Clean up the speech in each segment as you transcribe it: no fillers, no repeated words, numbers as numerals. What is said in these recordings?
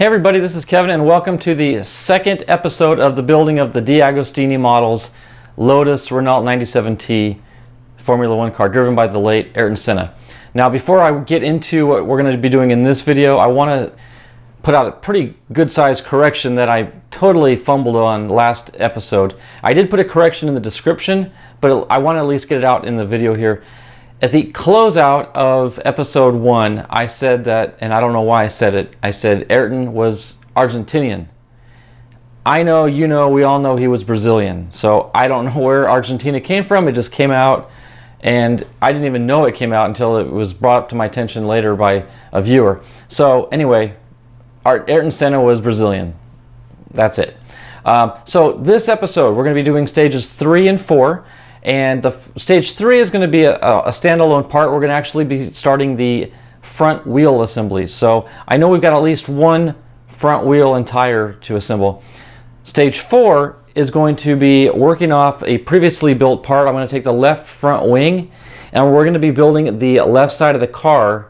Hey everybody, this is Kevin and welcome to the second episode of the building of the DeAgostini Models Lotus Renault 97T Formula One car driven by the late Ayrton Senna. Now before I get into what we're going to be doing in this video, I want to put out a pretty good sized correction that I totally fumbled on last episode. I did put a correction in the description, but I want to at least get it out in the video here. At the closeout of episode 1, I said that, and I don't know why I said it, I said Ayrton was Argentinian. I know, you know, we all know he was Brazilian, so I don't know where Argentina came from. It just came out, and I didn't even know it came out until it was brought up to my attention later by a viewer. So anyway, Ayrton Senna was Brazilian. That's it. So this episode, we're going to be doing stages 3 and 4. And the stage 3 is going to be a standalone part. We're going to actually be starting the front wheel assemblies. So I know we've got at least one front wheel and tire to assemble. Stage 4 is going to be working off a previously built part. I'm going to take the left front wing and we're going to be building the left side of the car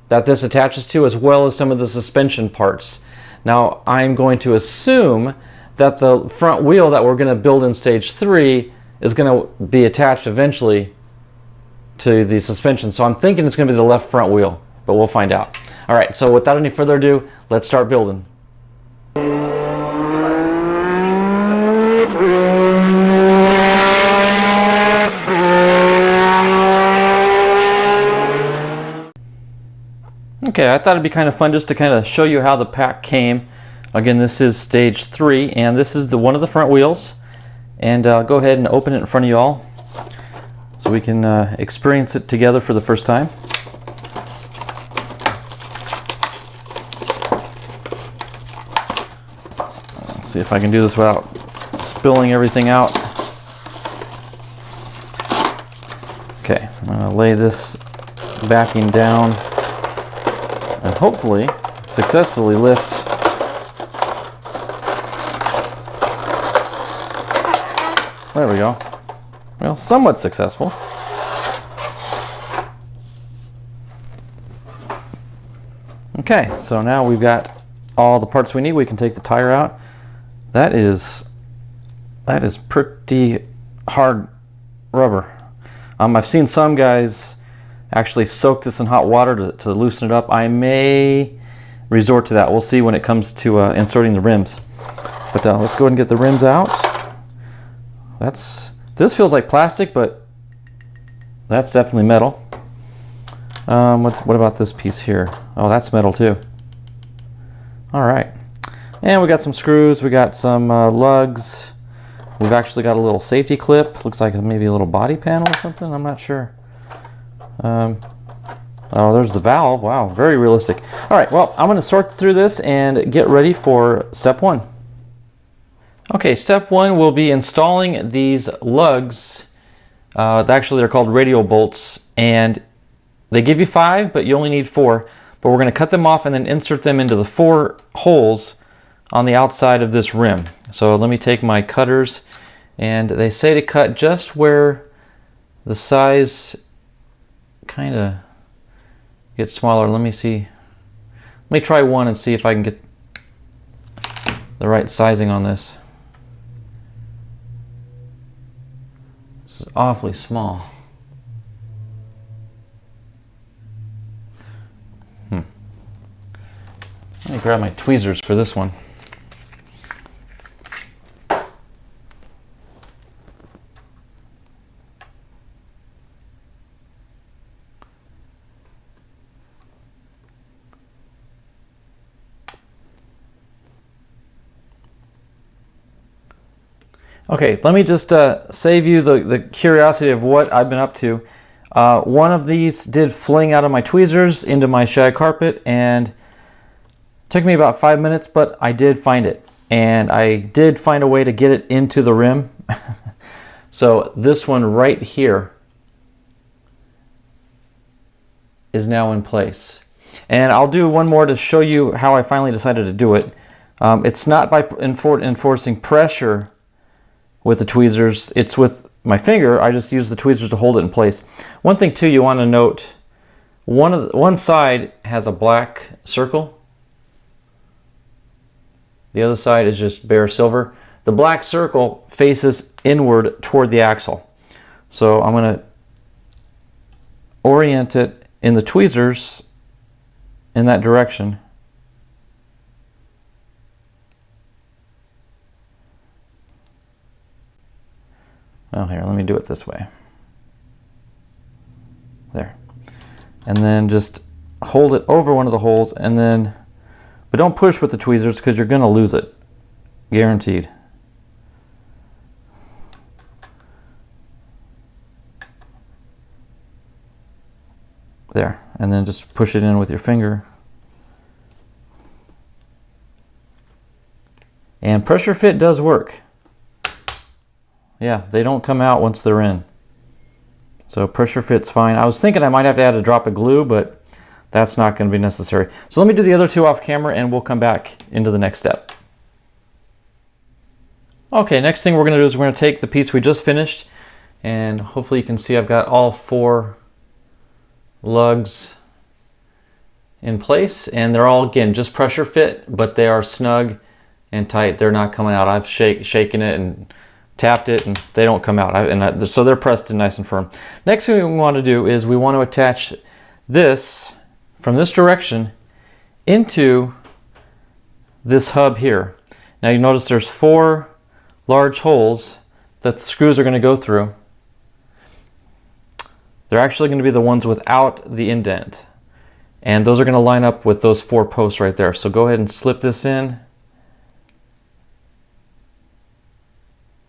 that this attaches to, as well as some of the suspension parts. Now I'm going to assume that the front wheel that we're going to build in stage 3 is going to be attached eventually to the suspension. So I'm thinking it's going to be the left front wheel, but we'll find out. All right, so without any further ado, let's start building. Okay, I thought it'd be kind of fun just to kind of show you how the pack came. Again, this is stage 3, and this is one of the front wheels. And go ahead and open it in front of you all so we can experience it together for the first time. Let's see if I can do this without spilling everything out. Okay, I'm going to lay this backing down and hopefully successfully lift . There we go. Well, somewhat successful. Okay, so now we've got all the parts we need. We can take the tire out. That is pretty hard rubber. I've seen some guys actually soak this in hot water to loosen it up. I may resort to that. We'll see when it comes to inserting the rims. But let's go ahead and get the rims out. This feels like plastic, but that's definitely metal. What about this piece here? Oh, that's metal too. All right, and we got some screws. We got some lugs. We've actually got a little safety clip. Looks like maybe a little body panel or something. I'm not sure. Oh, there's the valve. Wow, very realistic. All right, well, I'm going to sort through this and get ready for step 1. Okay, step 1 will be installing these lugs. Actually, they're called radial bolts, and they give you 5, but you only need 4. But we're going to cut them off and then insert them into the 4 holes on the outside of this rim. So let me take my cutters, and they say to cut just where the size kind of gets smaller. Let me see. Let me try one and see if I can get the right sizing on this. This is awfully small. Let me grab my tweezers for this one. Okay, let me just save you the curiosity of what I've been up to. One of these did fling out of my tweezers into my shag carpet, and it took me about 5 minutes, but I did find it. And I did find a way to get it into the rim. So this one right here is now in place. And I'll do one more to show you how I finally decided to do it. It's not by enforcing pressure with the tweezers, it's with my finger. I just use the tweezers to hold it in place. One thing too you want to note, one side has a black circle The other side is just bare silver. The black circle faces inward toward the axle. So I'm going to orient it in the tweezers in that direction. Oh, here, let me do it this way. There. And then just hold it over one of the holes, and then, but don't push with the tweezers because you're going to lose it. Guaranteed. There. And then just push it in with your finger. And pressure fit does work. Yeah, they don't come out once they're in. So pressure fit's fine. I was thinking I might have to add a drop of glue, but that's not going to be necessary. So let me do the other two off camera and we'll come back into the next step. Okay, next thing we're going to do is we're going to take the piece we just finished, and hopefully you can see I've got all 4 lugs in place, and they're all, again, just pressure fit, but they are snug and tight. They're not coming out. I've shaken it and tapped it and they don't come out, so they're pressed and nice and firm. Next thing we want to do is we want to attach this from this direction into this hub here. Now you notice there's 4 large holes that the screws are going to go through. They're actually going to be the ones without the indent, and those are going to line up with those 4 posts right there. So go ahead and slip this in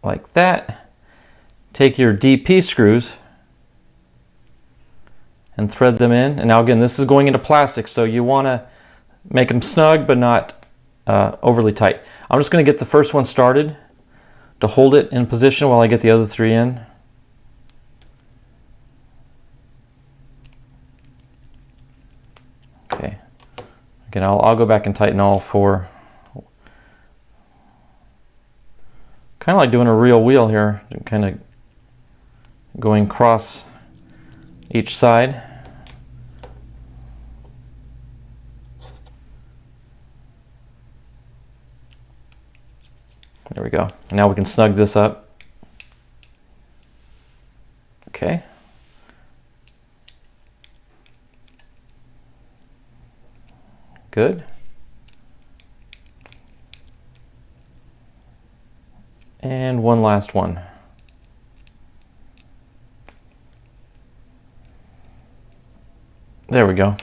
like that. Take your DP screws and thread them in. And now again, this is going into plastic, so you want to make them snug but not overly tight. I'm just going to get the first one started to hold it in position while I get the other 3 in. Okay. Again, I'll go back and tighten all 4. Kind of like doing a real wheel here, kind of going across each side. There we go. Now we can snug this up. Okay. Good. And one last one. There we go.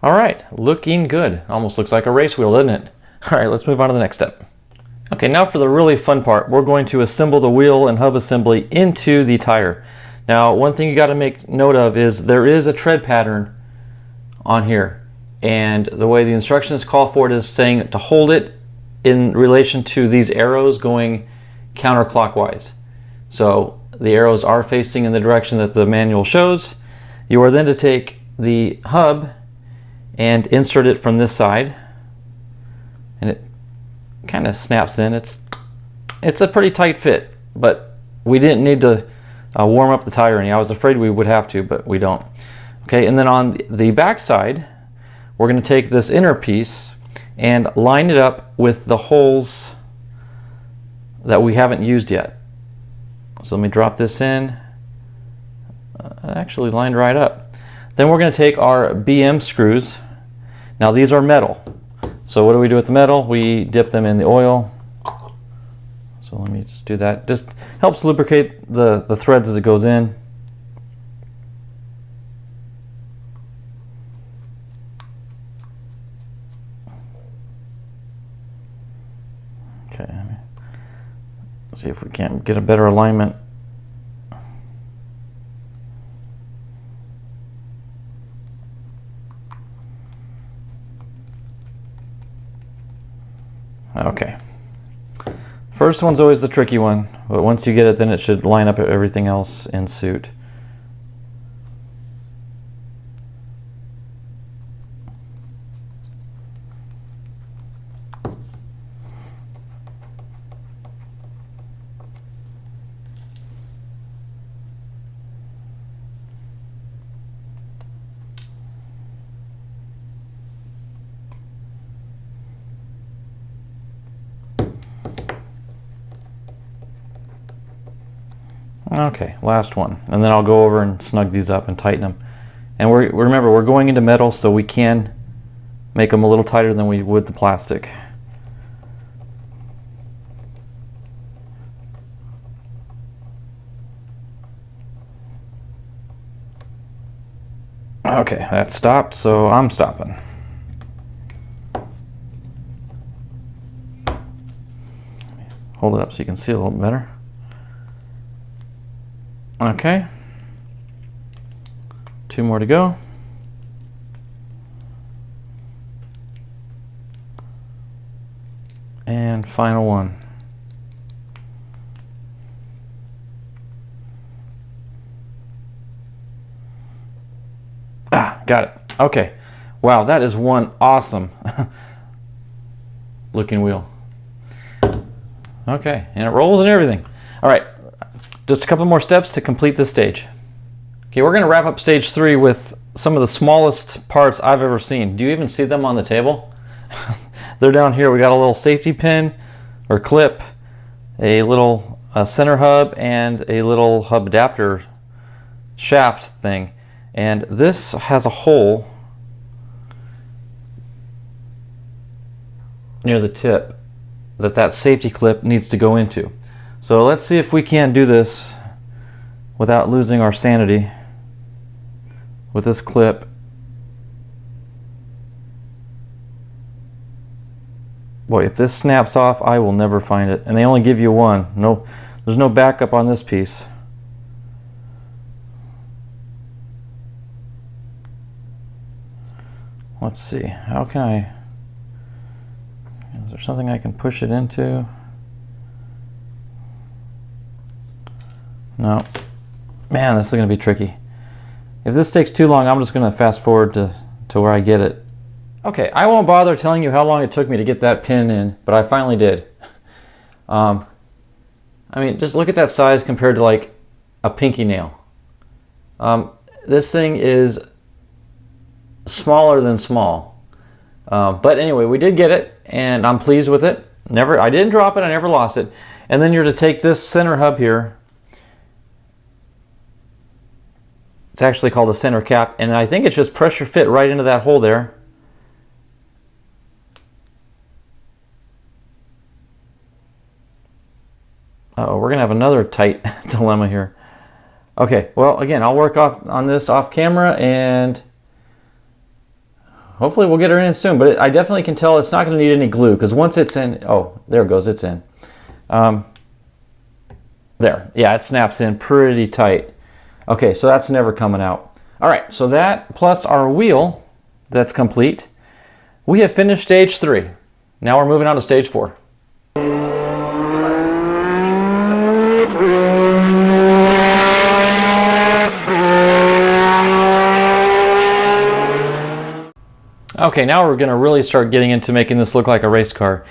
All right, looking good. Almost looks like a race wheel, doesn't it? All right, let's move on to the next step. Okay, now for the really fun part. We're going to assemble the wheel and hub assembly into the tire. Now, one thing you got to make note of is there is a tread pattern on here, and the way the instructions call for it is saying to hold it in relation to these arrows going counterclockwise. So the arrows are facing in the direction that the manual shows. You are then to take the hub and insert it from this side, and it kind of snaps in. It's a pretty tight fit, but we didn't need to warm up the tire any. I was afraid we would have to, but we don't. Okay, and then on the back side, we're going to take this inner piece and line it up with the holes that we haven't used yet. So let me drop this in. Actually lined right up. Then we're going to take our BM screws. Now these are metal. So what do we do with the metal? We dip them in the oil. So let me just do that. Just helps lubricate the threads as it goes in. Okay, let's see if we can't get a better alignment. Okay. First one's always the tricky one, but once you get it, then it should line up everything else in suit. Okay, last one. And then I'll go over and snug these up and tighten them. And remember, we're going into metal, so we can make them a little tighter than we would the plastic. Okay, that stopped, so I'm stopping. Hold it up so you can see a little better. Okay. 2 more to go. And final one. Ah, got it. Okay. Wow, that is one awesome looking wheel. Okay, and it rolls and everything. All right, just a couple more steps to complete this stage. Okay, we're going to wrap up stage 3 with some of the smallest parts I've ever seen. Do you even see them on the table? They're down here. We got a little safety pin or clip, a little center hub, and a little hub adapter shaft thing. And this has a hole near the tip that safety clip needs to go into. So let's see if we can't do this without losing our sanity with this clip. Boy, if this snaps off, I will never find it. And they only give you one. No, there's no backup on this piece. Let's see, how can I, is there something I can push it into? No. Man, this is going to be tricky. If this takes too long, I'm just going to fast forward to where I get it. Okay, I won't bother telling you how long it took me to get that pin in, but I finally did. I mean, just look at that size compared to like a pinky nail. This thing is smaller than small. But anyway, we did get it, and I'm pleased with it. I didn't drop it, I never lost it. And then you're to take this center hub here. It's actually called a center cap, and I think it's just pressure fit right into that hole there. Uh-oh, we're gonna have another tight dilemma here. Okay, well, again, I'll work on this off camera, and hopefully we'll get her in soon. But I definitely can tell it's not gonna need any glue, because once it's in, oh, there it goes, it's in. There, yeah, it snaps in pretty tight. Okay, so that's never coming out. All right, so that plus our wheel that's complete, we have finished stage 3. Now we're moving on to stage 4. Okay, now we're going to really start getting into making this look like a race car.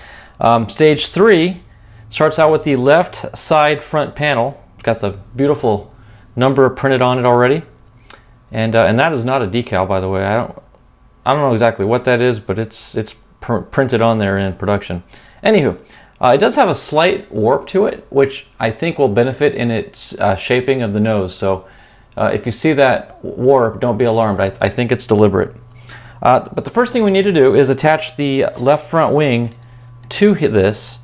Stage 3 starts out with the left side front panel. It's got the beautiful number printed on it already, and that is not a decal, by the way. I don't know exactly what that is, but it's printed on there in production. Anywho, it does have a slight warp to it, which I think will benefit in its shaping of the nose. So if you see that warp, don't be alarmed. I think it's deliberate. But the first thing we need to do is attach the left front wing to this.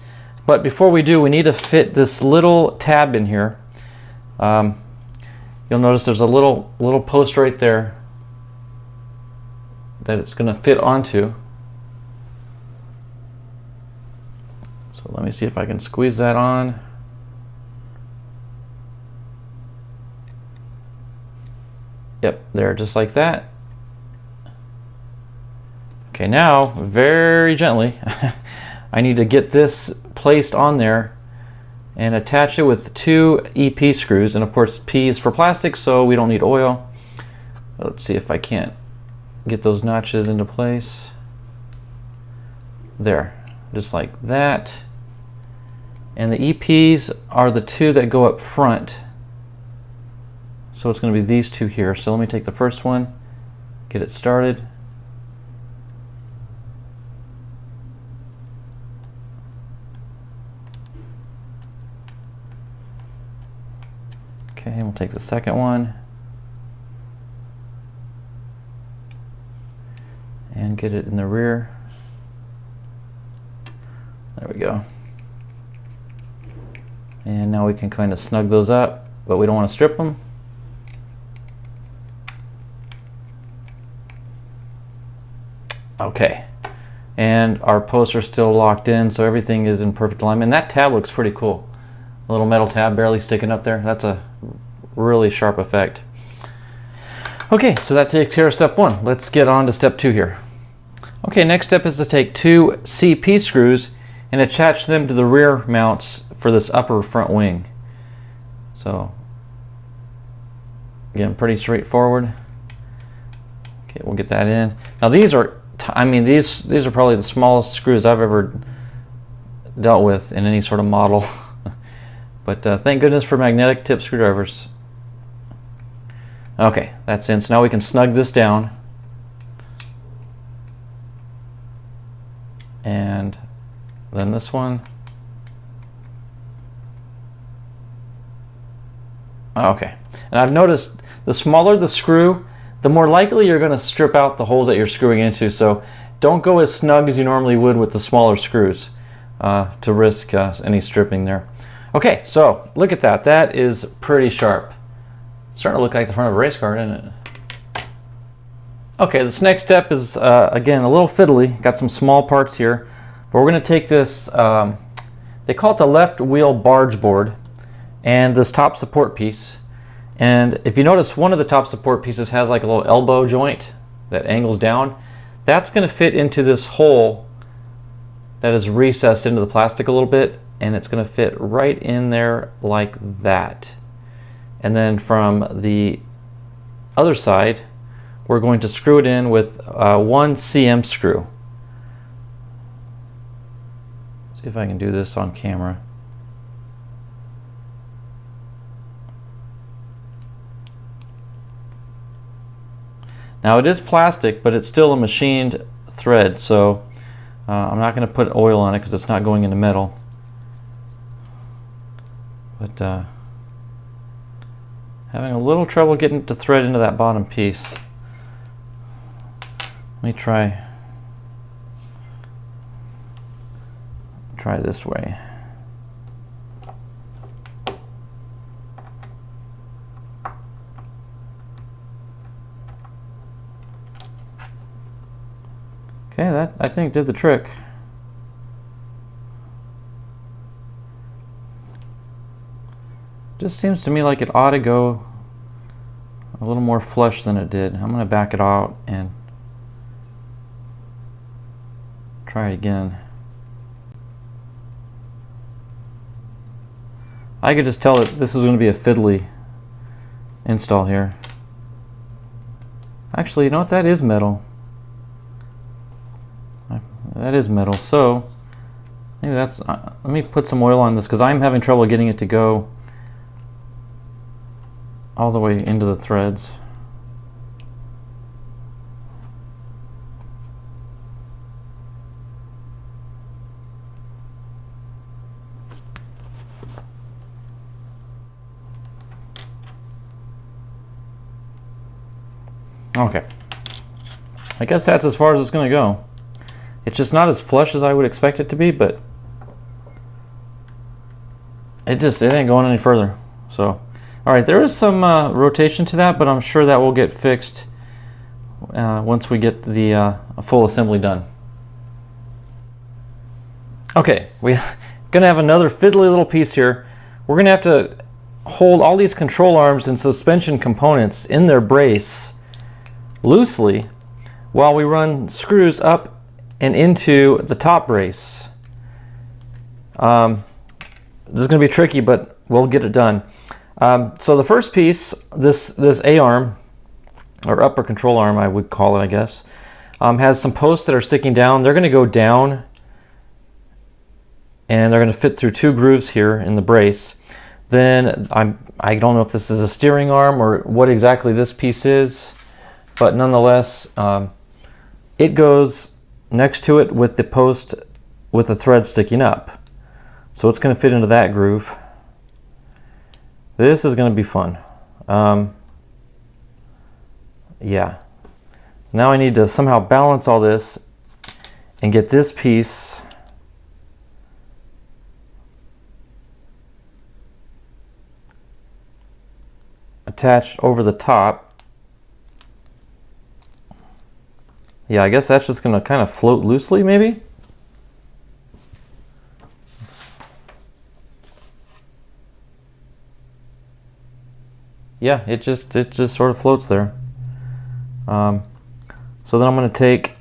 But before we do, we need to fit this little tab in here. You'll notice there's a little post right there that it's going to fit onto. So let me see if I can squeeze that on. Yep, there, just like that. Okay, now, very gently, I need to get this placed on there and attach it with 2 EP screws. And of course, P is for plastic, so we don't need oil. Let's see if I can't get those notches into place. There, just like that. And the EPs are the 2 that go up front. So it's going to be these 2 here. So let me take the first one, get it started. Okay, we'll take the second one and get it in the rear. There we go. And now we can kind of snug those up, but we don't want to strip them. Okay, and our posts are still locked in, so everything is in perfect alignment. And that tab looks pretty cool. A little metal tab barely sticking up there. That's a really sharp effect. Okay, so that takes care of step one. Let's get on to step two here. Okay, next step is to take two CP screws and attach them to the rear mounts for this upper front wing. So, again, pretty straightforward. Okay, we'll get that in. Now these are, these are probably the smallest screws I've ever dealt with in any sort of model. But thank goodness for magnetic tip screwdrivers. Okay, that's in. So now we can snug this down. And then this one. Okay, and I've noticed the smaller the screw, the more likely you're going to strip out the holes that you're screwing into. So don't go as snug as you normally would with the smaller screws to risk any stripping there. Okay, so look at that. That is pretty sharp. It's starting to look like the front of a race car, isn't it? Okay, this next step is, again, a little fiddly. Got some small parts here. But we're going to take this, they call it the left wheel barge board, and this top support piece. And if you notice, one of the top support pieces has like a little elbow joint that angles down. That's going to fit into this hole that is recessed into the plastic a little bit, and it's going to fit right in there like that. And then from the other side, we're going to screw it in with 1 cm screw. See if I can do this on camera. Now it is plastic, but it's still a machined thread, so I'm not going to put oil on it because it's not going into metal. But having a little trouble getting the thread into that bottom piece. Let me try this way. Okay, that I think did the trick. Just seems to me like it ought to go a little more flush than it did. I'm going to back it out and try it again. I could just tell that this is going to be a fiddly install here. Actually, you know what? That is metal. That is metal. So maybe that's. Let me put some oil on this because I'm having trouble getting it to go all the way into the threads. Okay, I guess that's as far as it's going to go. It's just not as flush as I would expect it to be, but it ain't going any further. So, all right, there is some rotation to that, but I'm sure that will get fixed once we get the full assembly done. Okay, we're gonna have another fiddly little piece here. We're gonna have to hold all these control arms and suspension components in their brace loosely while we run screws up and into the top brace. This is going to be tricky, but we'll get it done. So the first piece, this A-arm, or upper control arm I would call it, I guess, has some posts that are sticking down. They're going to go down, and they're going to fit through 2 grooves here in the brace. Then I don't know if this is a steering arm or what exactly this piece is, but nonetheless, it goes next to it with the post with the thread sticking up. So it's going to fit into that groove. This is going to be fun. Yeah. Now I need to somehow balance all this and get this piece attached over the top. Yeah, I guess that's just going to kind of float loosely, maybe. Yeah, it just sort of floats there. So then I'm going to take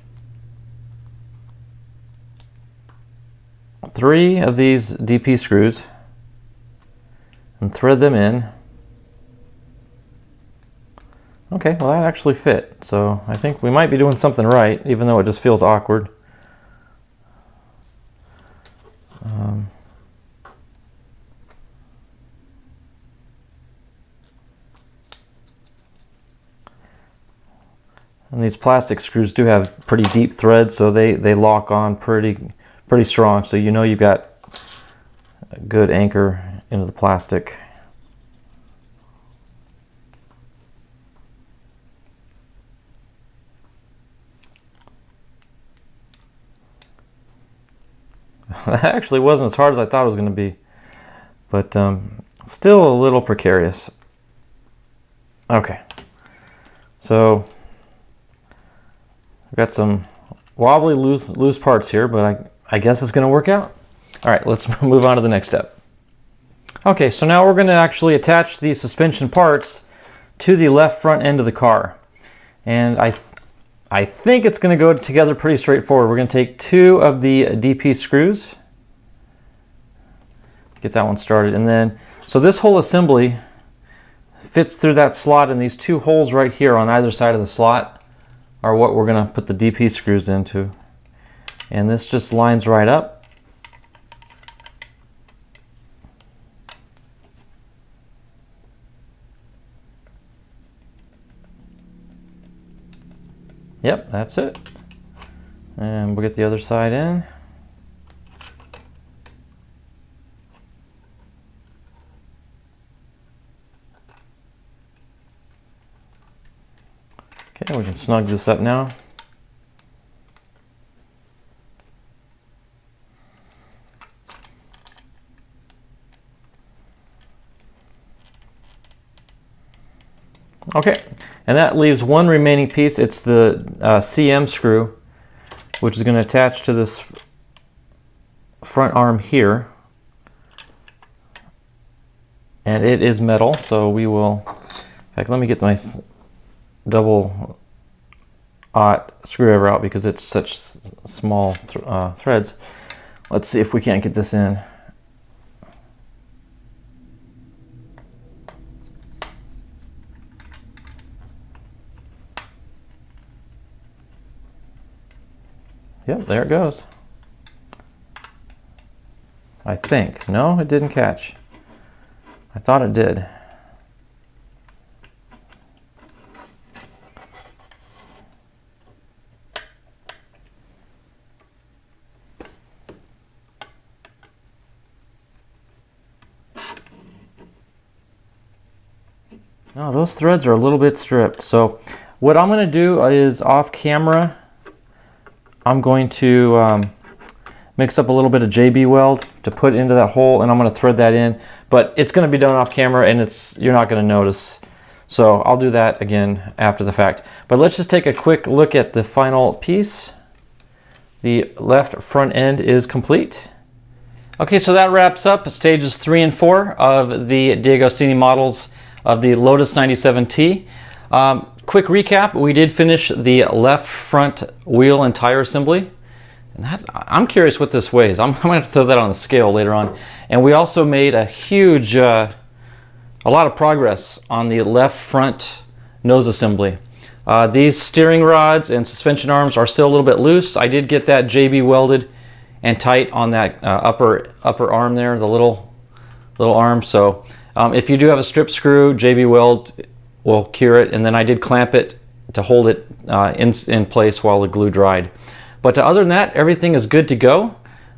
3 of these DP screws and thread them in. Okay, well that actually fit, so I think we might be doing something right, even though it just feels awkward. And these plastic screws do have pretty deep threads, so they lock on pretty strong, so you know you've got a good anchor into the plastic. That actually wasn't as hard as I thought it was going to be, but still a little precarious. Okay, so I've got some wobbly loose parts here, but I guess it's going to work out. All right, let's move on to the next step. Okay, so now we're going to actually attach these suspension parts to the left front end of the car, and I think it's going to go together pretty straightforward. We're going to take 2 of the DP screws, get that one started, and then, so this whole assembly fits through that slot, and these 2 holes right here on either side of the slot are what we're going to put the DP screws into. And this just lines right up. Yep, that's it. And we'll get the other side in. Okay, we can snug this up now. Okay, and that leaves one remaining piece. It's the CM screw, which is going to attach to this front arm here. And it is metal, so we will, in fact, let me get my double aught screwdriver out because it's such small threads. Let's see if we can't get this in. Yep, there it goes. I think. No, it didn't catch. I thought it did. No, those threads are a little bit stripped. So what I'm going to do is off camera, I'm going to mix up a little bit of JB weld to put into that hole, and I'm going to thread that in. But it's going to be done off camera, and you're not going to notice. So I'll do that again after the fact. But let's just take a quick look at the final piece. The left front end is complete. Okay, so that wraps up stages 3 and 4 of the DeAgostini models of the Lotus 97T. Quick recap, we did finish the left front wheel and tire assembly. And I'm curious what this weighs. I'm going to have to throw that on the scale later on. And we also made a huge, a lot of progress on the left front nose assembly. These steering rods and suspension arms are still a little bit loose. I did get that JB welded and tight on that upper arm there, the little arm. So if you do have a strip screw, JB weld will cure it, and then I did clamp it to hold it in place while the glue dried. But other than that, everything is good to go.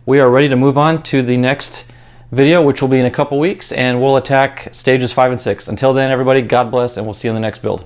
We are ready to move on to the next video, which will be in a couple weeks, and we'll attack stages 5 and 6. Until then, everybody, God bless, and we'll see you in the next build.